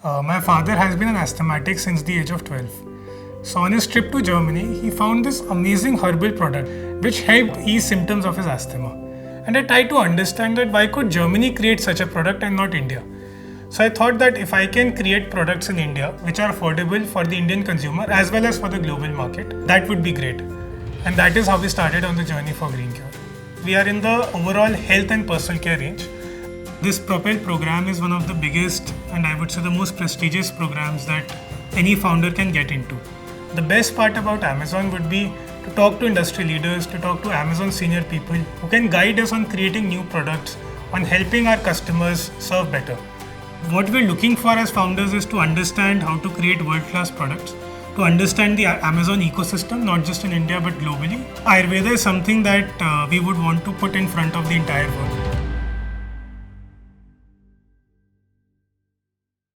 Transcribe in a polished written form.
My father has been an asthmatic since the age of 12. So on his trip to Germany, he found this amazing herbal product which helped ease symptoms of his asthma. And I tried to understand that why could Germany create such a product and not India? So I thought that if I can create products in India which are affordable for the Indian consumer as well as for the global market, that would be great. And that is how we started on the journey for Greencure. We are in the overall health and personal care range. This Propel program is one of the biggest and I would say the most prestigious programs that any founder can get into. The best part about Amazon would be to talk to industry leaders, to talk to Amazon senior people who can guide us on creating new products, on helping our customers serve better. What we're looking for as founders is to understand how to create world-class products, to understand the Amazon ecosystem, not just in India but globally. Ayurveda is something that we would want to put in front of the entire world.